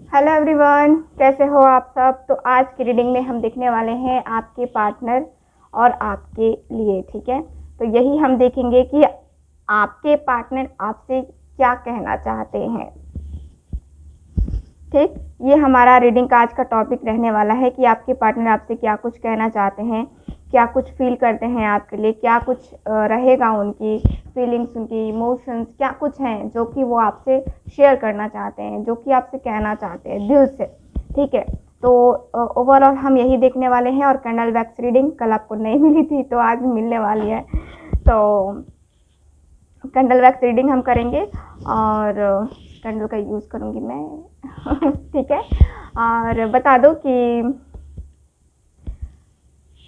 Hello everyone, कैसे हो आप सब। तो आज की रीडिंग में हम देखने वाले हैं आपके पार्टनर और आपके लिए। ठीक है, तो यही हम देखेंगे कि आपके पार्टनर आपसे क्या कहना चाहते हैं। ठीक, ये हमारा रीडिंग का आज का टॉपिक रहने वाला है कि आपके पार्टनर आपसे क्या कुछ कहना चाहते हैं, क्या कुछ फील करते हैं आपके लिए, क्या कुछ रहेगा उनकी फीलिंग्स, उनकी इमोशंस क्या कुछ हैं जो कि वो आपसे शेयर करना चाहते हैं, जो कि आपसे कहना चाहते हैं दिल से। ठीक है, तो ओवरऑल हम यही देखने वाले हैं। और कैंडल वैक्स रीडिंग कल आपको नहीं मिली थी तो आज मिलने वाली है। तो कैंडल वैक्स रीडिंग हम करेंगे और कैंडल का यूज़ करूँगी मैं। ठीक है, और बता दो कि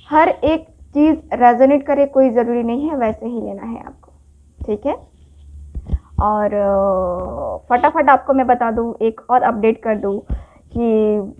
हर एक चीज़ रेजोनेट करे कोई ज़रूरी नहीं है, वैसे ही लेना है आपको। ठीक है, और फटाफट आपको मैं बता दूँ, एक और अपडेट कर दूँ कि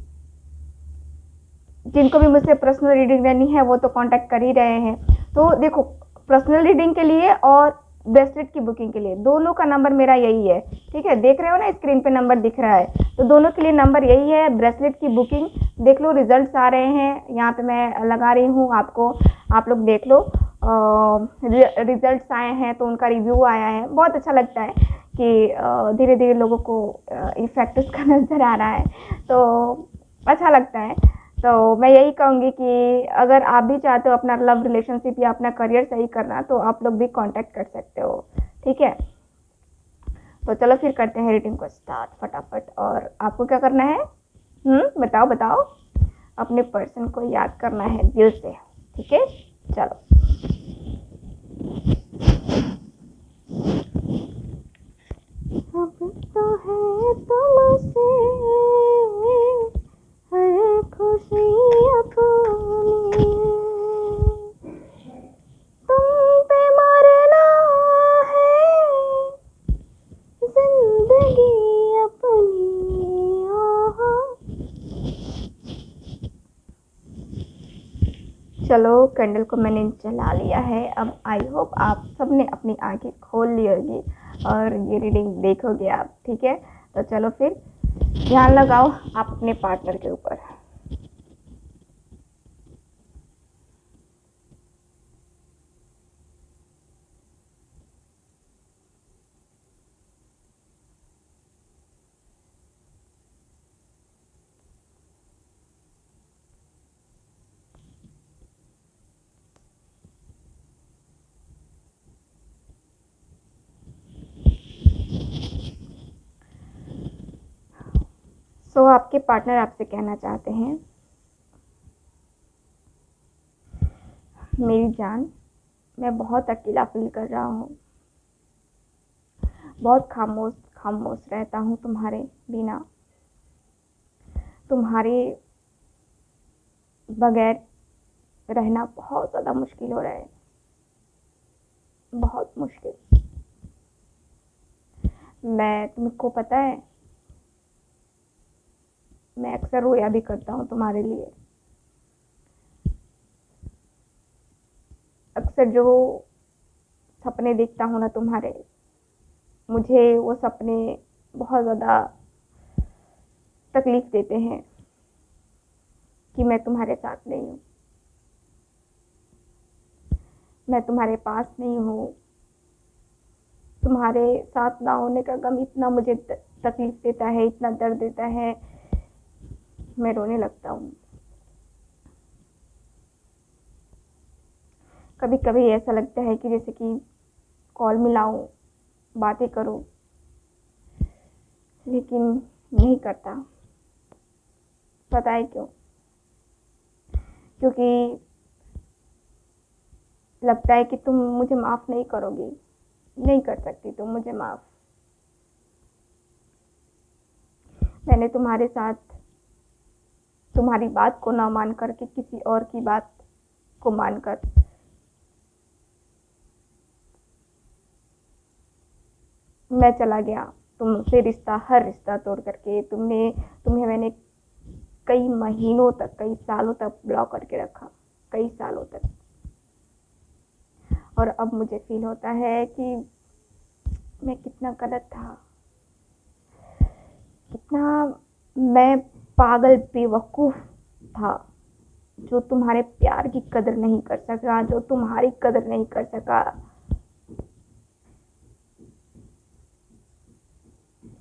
जिनको भी मुझसे पर्सनल रीडिंग लेनी है वो तो कांटेक्ट कर ही रहे हैं। तो देखो, पर्सनल रीडिंग के लिए और ब्रेसलेट की बुकिंग के लिए दोनों का नंबर मेरा यही है। ठीक है, देख रहे हो ना स्क्रीन पे नंबर दिख रहा है, तो दोनों के लिए नंबर यही है। ब्रेसलेट की बुकिंग देख लो, रिजल्ट्स आ रहे हैं यहाँ पे, मैं लगा रही हूँ आपको, आप लोग देख लो। रिजल्ट्स आए हैं तो उनका रिव्यू आया है, बहुत अच्छा लगता है कि धीरे धीरे लोगों को इफेक्ट उसका नज़र आ रहा है, तो अच्छा लगता है। तो मैं यही कहूँगी कि अगर आप भी चाहते हो अपना लव रिलेशनशिप या अपना करियर सही करना, तो आप लोग भी कांटेक्ट कर सकते हो। ठीक है, तो चलो फिर करते हैं रीडिंग को स्टार्ट फटाफट। और आपको क्या करना है, बताओ बताओ। अपने पर्सन को याद करना है दिल से। ठीक है, चलो। अब तो है तुमसे हर खुशी अपनी, तुम पे मरना है जिंदगी अपनी। आहा, चलो कैंडल को मैंने जला लिया है। अब आई होप आप सबने अपनी आंखें खोल ली होगी और ये रीडिंग देखोगे आप। ठीक है, तो चलो फिर ध्यान लगाओ आप अपने पार्टनर के ऊपर। सो आपके पार्टनर आपसे कहना चाहते हैं, मेरी जान, मैं बहुत अकेला फील कर रहा हूँ, बहुत खामोश खामोश रहता हूँ तुम्हारे बिना, तुम्हारे बगैर रहना बहुत ज़्यादा मुश्किल हो रहा है, बहुत मुश्किल। मैं, तुमको पता है, मैं अक्सर रोया भी करता हूँ तुम्हारे लिए। अक्सर जो सपने देखता हूँ ना तुम्हारे, मुझे वो सपने बहुत ज़्यादा तकलीफ देते हैं कि मैं तुम्हारे साथ नहीं हूँ, मैं तुम्हारे पास नहीं हूँ। तुम्हारे साथ ना होने का गम इतना मुझे तकलीफ देता है, इतना दर्द देता है, मैं रोने लगता हूँ। कभी कभी ऐसा लगता है कि जैसे कि कॉल मिलाऊं, बातें करूं, लेकिन नहीं करता। पता है क्यों? क्योंकि लगता है कि तुम मुझे माफ़ नहीं करोगी, नहीं कर सकती तुम मुझे माफ़। मैंने तुम्हारे साथ तुम्हारी बात को ना मान करके किसी और की बात को मानकर मैं चला गया तुमसे, रिश्ता, हर रिश्ता तोड़ करके। तुम्हें मैंने कई महीनों तक, कई सालों तक ब्लॉक करके रखा, कई सालों तक। और अब मुझे फील होता है कि मैं कितना गलत था, कितना मैं पागल बेवकूफ़ था जो तुम्हारे प्यार की कदर नहीं कर सका, जो तुम्हारी कदर नहीं कर सका।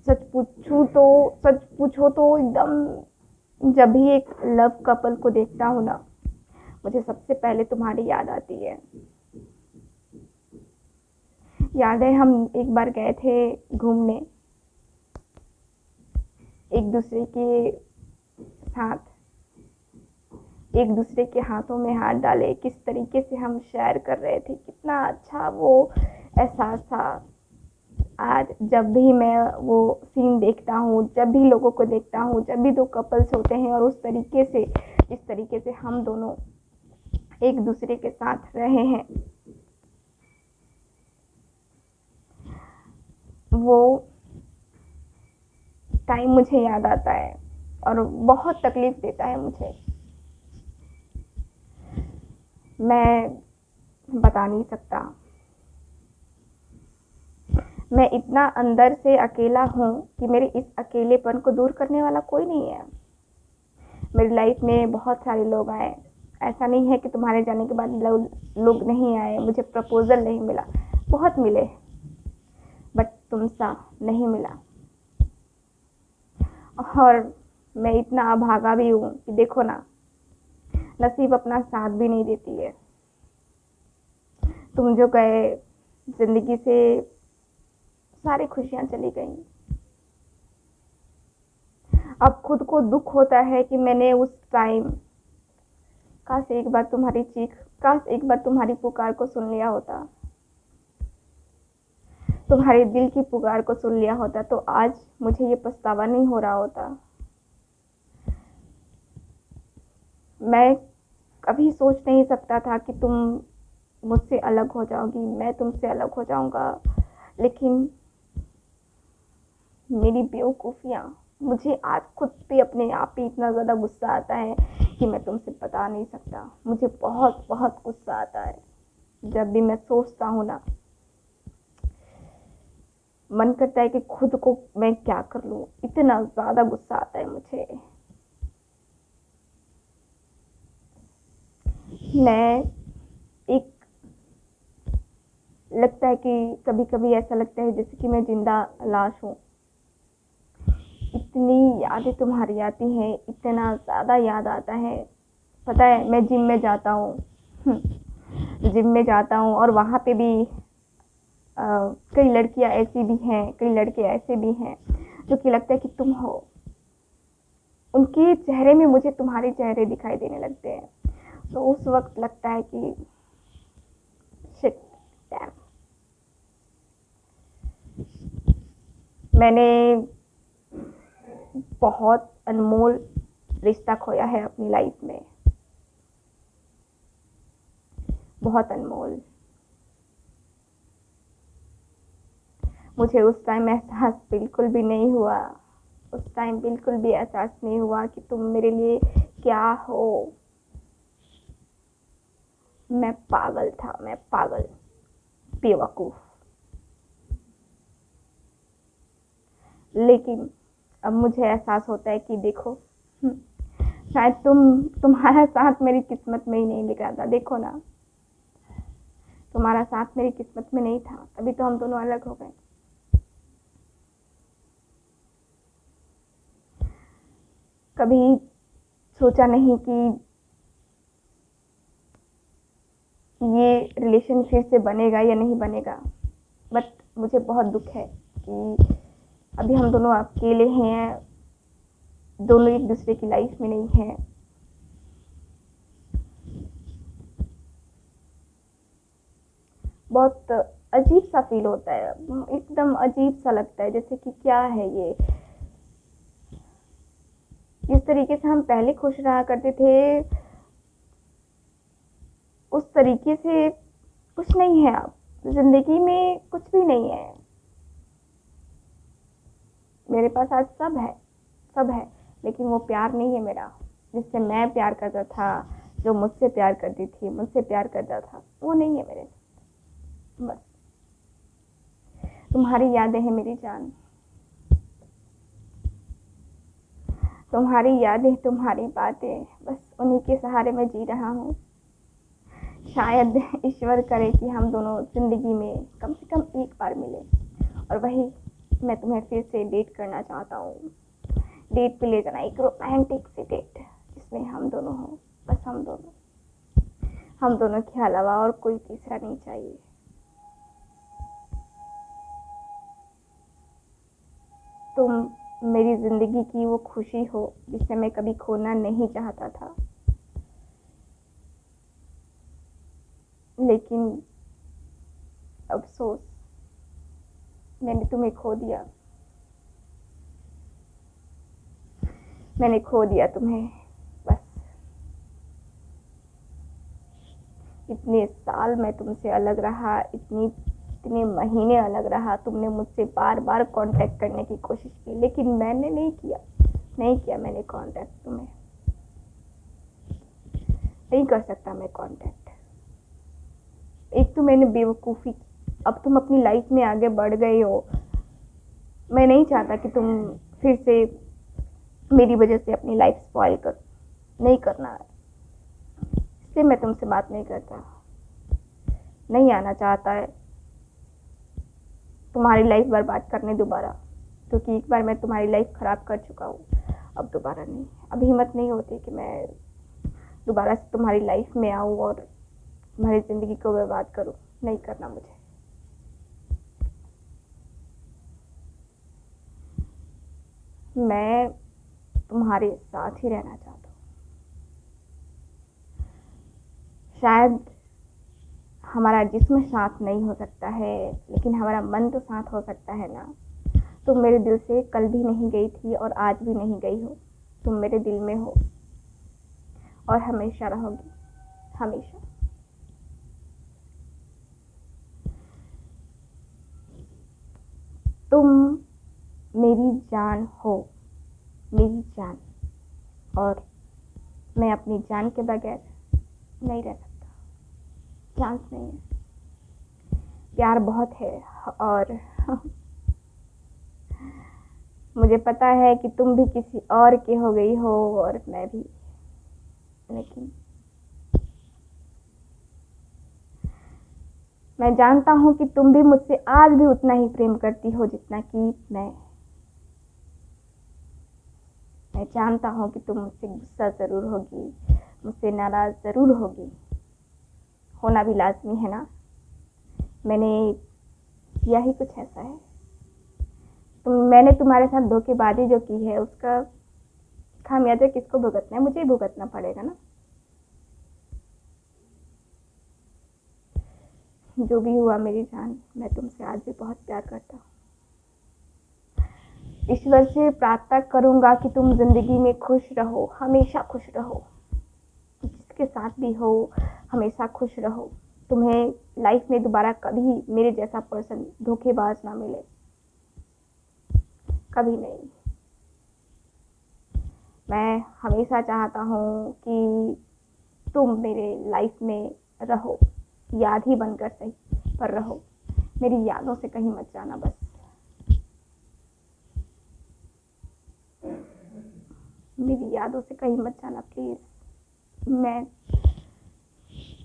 सच पूछो तो एकदम जब भी एक लव कपल को देखता हूँ ना, मुझे सबसे पहले तुम्हारी याद आती है। याद है हम एक बार गए थे घूमने, एक दूसरे के साथ, एक दूसरे के हाथों में हाथ डाले, किस तरीके से हम शेयर कर रहे थे, कितना अच्छा वो एहसास था। आज जब भी मैं वो सीन देखता हूँ, जब भी लोगों को देखता हूँ, जब भी दो कपल्स होते हैं और उस तरीके से, जिस तरीके से हम दोनों एक दूसरे के साथ रहे हैं, वो टाइम मुझे याद आता है और बहुत तकलीफ देता है मुझे। मैं बता नहीं सकता। मैं इतना अंदर से अकेला हूँ कि मेरे इस अकेलेपन को दूर करने वाला कोई नहीं है। मेरी लाइफ में बहुत सारे लोग आए, ऐसा नहीं है कि तुम्हारे जाने के बाद लोग नहीं आए, मुझे प्रपोजल नहीं मिला, बहुत मिले, बट तुमसा नहीं मिला। और मैं इतना अभागा भी हूँ कि देखो ना, नसीब अपना साथ भी नहीं देती है। तुम जो गए, जिंदगी से सारी खुशियां चली गई। अब खुद को दुख होता है कि मैंने उस टाइम काश एक बार तुम्हारी चीख, काश एक बार तुम्हारी पुकार को सुन लिया होता, तुम्हारे दिल की पुकार को सुन लिया होता, तो आज मुझे ये पछतावा नहीं हो रहा होता। मैं कभी सोच नहीं सकता था कि तुम मुझसे अलग हो जाओगी, मैं तुमसे अलग हो जाऊंगा, लेकिन मेरी बेवकूफ़ियाँ, मुझे आज खुद पे अपने आप ही इतना ज़्यादा गुस्सा आता है कि मैं तुमसे बता नहीं सकता। मुझे बहुत बहुत गुस्सा आता है जब भी मैं सोचता हूँ ना, मन करता है कि खुद को मैं क्या कर लूँ, इतना ज़्यादा गुस्सा आता है मुझे। मैं एक, लगता है कि कभी कभी ऐसा लगता है जैसे कि मैं जिंदा लाश हूँ। इतनी यादें तुम्हारी आती हैं, इतना ज़्यादा याद आता है। पता है मैं जिम में जाता हूँ, जिम में जाता हूँ और वहाँ पे भी कई लड़कियाँ ऐसी भी हैं, कई लड़के ऐसे भी हैं जो कि लगता है कि तुम हो। उनके चेहरे में मुझे तुम्हारे चेहरे दिखाई देने लगते हैं, तो उस वक्त लगता है कि शिट, डैम, मैंने बहुत अनमोल रिश्ता खोया है अपनी लाइफ में, बहुत अनमोल। मुझे उस टाइम एहसास बिल्कुल भी नहीं हुआ, उस टाइम बिल्कुल भी एहसास नहीं हुआ कि तुम मेरे लिए क्या हो। मैं पागल था, मैं पागल, बेवकूफ। लेकिन अब मुझे एहसास होता है कि देखो, शायद तुम्हारा साथ मेरी किस्मत में ही नहीं लिखा था। देखो ना, तुम्हारा साथ मेरी किस्मत में नहीं था, तभी तो हम दोनों अलग हो गए। कभी सोचा नहीं कि ये रिलेशन फिर से बनेगा या नहीं बनेगा, बट मुझे बहुत दुख है कि अभी हम दोनों अकेले हैं, दोनों एक दूसरे की लाइफ में नहीं हैं। बहुत अजीब सा फील होता है, एकदम अजीब सा लगता है, जैसे कि क्या है ये। जिस तरीके से हम पहले खुश रहा करते थे, उस तरीके से कुछ नहीं है अब जिंदगी में, कुछ भी नहीं है। मेरे पास आज सब है, सब है, लेकिन वो प्यार नहीं है मेरा, जिससे मैं प्यार करता था, जो मुझसे प्यार करती थी, मुझसे प्यार करता था, वो नहीं है मेरे साथ। बस तुम्हारी यादें हैं मेरी जान। तुम्हारी यादें, तुम्हारी बातें, बस उन्हीं के सहारे मैं जी रहा हूँ। शायद ईश्वर करे कि हम दोनों ज़िंदगी में कम से कम एक बार मिले, और वही मैं तुम्हें फिर से डेट करना चाहता हूँ। डेट पे ले जाना, एक रोमांटिक सी डेट जिसमें हम दोनों हों, बस हम दोनों के अलावा और कोई तीसरा नहीं चाहिए। तुम मेरी ज़िंदगी की वो खुशी हो जिसे मैं कभी खोना नहीं चाहता था, लेकिन अफसोस मैंने तुम्हें खो दिया। मैंने खो दिया तुम्हें। बस इतने साल मैं तुमसे अलग रहा, इतने महीने अलग रहा। तुमने मुझसे बार बार कांटेक्ट करने की कोशिश की, लेकिन मैंने नहीं किया मैंने कांटेक्ट। तुम्हें नहीं कर सकता मैं कांटेक्ट। एक तो मैंने बेवकूफ़ी की, अब तुम अपनी लाइफ में आगे बढ़ गए हो। मैं नहीं चाहता कि तुम फिर से मेरी वजह से अपनी लाइफ स्पॉइल करो। नहीं करना है, इसलिए मैं तुमसे बात नहीं करता। नहीं आना चाहता है तुम्हारी लाइफ बर्बाद करने दोबारा, क्योंकि एक बार मैं तुम्हारी लाइफ ख़राब कर चुका हूँ। अब दोबारा नहीं। अब हिम्मत नहीं होती कि मैं दोबारा से तुम्हारी लाइफ में आऊँ और तुम्हारी ज़िंदगी को बर्बाद करूँ। नहीं करना मुझे। मैं तुम्हारे साथ ही रहना चाहता हूँ। शायद हमारा जिस्म साथ नहीं हो सकता है, लेकिन हमारा मन तो साथ हो सकता है ना। तुम मेरे दिल से कल भी नहीं गई थी और आज भी नहीं गई हो। तुम मेरे दिल में हो और हमेशा रहोगी, हमेशा। तुम मेरी जान हो, मेरी जान, और मैं अपनी जान के बगैर नहीं रह सकता। चांस नहीं है। प्यार बहुत है, और मुझे पता है कि तुम भी किसी और की हो गई हो और मैं भी, लेकिन मैं जानता हूँ कि तुम भी मुझसे आज भी उतना ही प्रेम करती हो जितना कि मैं जानता हूँ कि तुम मुझसे गुस्सा ज़रूर होगी, मुझसे नाराज़ ज़रूर होगी। होना भी लाजमी है ना। मैंने किया ही कुछ ऐसा है। मैंने तुम्हारे साथ धोखेबाजी जो की है, उसका खामियाजा किसको भुगतना है? मुझे ही भुगतना पड़ेगा ना। जो भी हुआ मेरी जान, मैं तुमसे आज भी बहुत प्यार करता हूँ। ईश्वर से प्रार्थना करूँगा कि तुम ज़िंदगी में खुश रहो, हमेशा खुश रहो। जिसके साथ भी हो हमेशा खुश रहो। तुम्हें लाइफ में दोबारा कभी मेरे जैसा पर्सन धोखेबाज ना मिले, कभी नहीं। मैं हमेशा चाहता हूँ कि तुम मेरे लाइफ में रहो, याद ही बनकर सही, पर रहो। मेरी यादों से कहीं मत जाना बस। मेरी यादों से कहीं मत जाना प्लीज़। मैं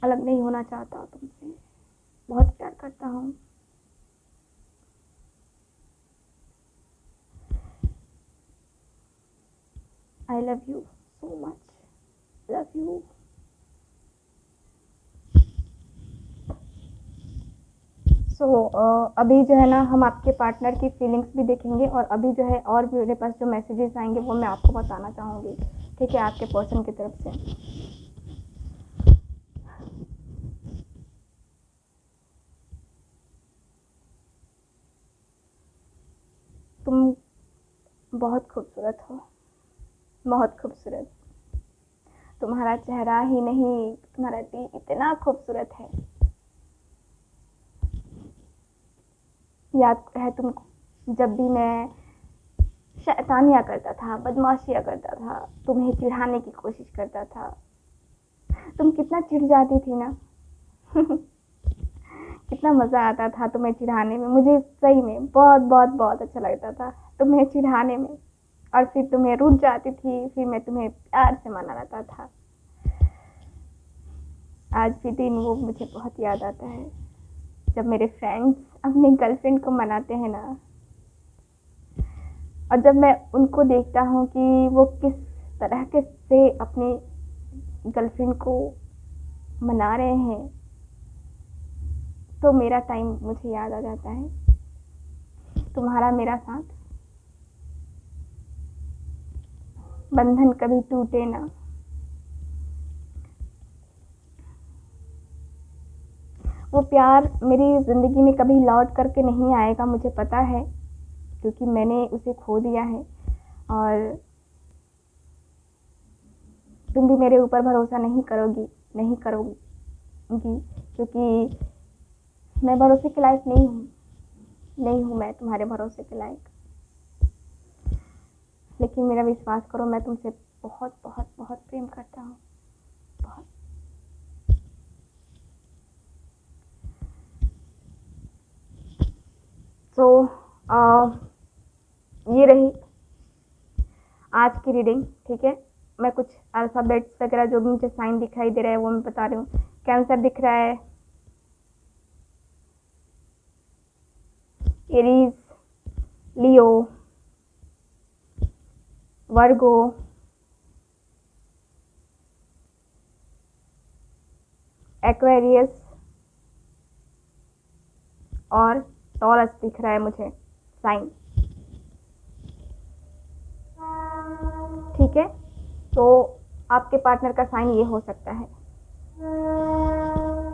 अलग नहीं होना चाहता तुमसे। बहुत प्यार करता हूँ। I love you so much. Love you. अभी जो है ना, हम आपके पार्टनर की फीलिंग्स भी देखेंगे, और अभी जो है और भी मेरे पास जो मैसेजेस आएंगे वो मैं आपको बताना चाहूँगी, ठीक है, आपके पर्सन की तरफ से। तुम बहुत खूबसूरत हो, बहुत खूबसूरत। तुम्हारा चेहरा ही नहीं, तुम्हारा दिल इतना खूबसूरत है। याद है तुमको, जब भी मैं शैतानियाँ करता था, बदमाशियाँ करता था, तुम्हें चिढ़ाने की कोशिश करता था, तुम कितना चिढ़ जाती थी ना। कितना मज़ा आता था तुम्हें चिढ़ाने में। मुझे सही में बहुत बहुत बहुत अच्छा लगता था तुम्हें चिढ़ाने में। और फिर तुम्हें रूठ जाती थी, फिर मैं तुम्हें प्यार से मनाता था। आज भी दिन वो मुझे बहुत याद आता है, जब मेरे फ्रेंड्स अपनी गर्लफ्रेंड को मनाते हैं ना, और जब मैं उनको देखता हूँ कि वो किस तरह के से अपनी गर्लफ्रेंड को मना रहे हैं, तो मेरा टाइम मुझे याद आ जाता है। तुम्हारा मेरा साथ, बंधन कभी टूटे ना। वो प्यार मेरी ज़िंदगी में कभी लौट करके नहीं आएगा, मुझे पता है, क्योंकि मैंने उसे खो दिया है। और तुम भी मेरे ऊपर भरोसा नहीं करोगी, क्योंकि मैं भरोसे के लायक नहीं हूँ मैं तुम्हारे भरोसे के लायक। लेकिन मेरा विश्वास करो, मैं तुमसे बहुत बहुत बहुत प्रेम करता हूँ, बहुत। ये रही आज की रीडिंग, ठीक है। मैं कुछ अल्फ़ाबेट्स वगैरह जो भी मुझे साइन दिखाई दे रहा है वो मैं बता रही हूँ। कैंसर दिख रहा है, एरीज, लियो, वर्गो, एक्वेरियस और टॉरस दिख रहा है मुझे साइन, ठीक है। तो आपके पार्टनर का साइन ये हो सकता है।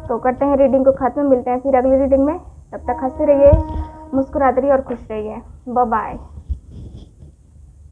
तो करते हैं रीडिंग को खत्म, मिलते हैं फिर अगली रीडिंग में। तब तक हंसते रहिए, मुस्कुराते रहिए और खुश रहिए। Bye bye.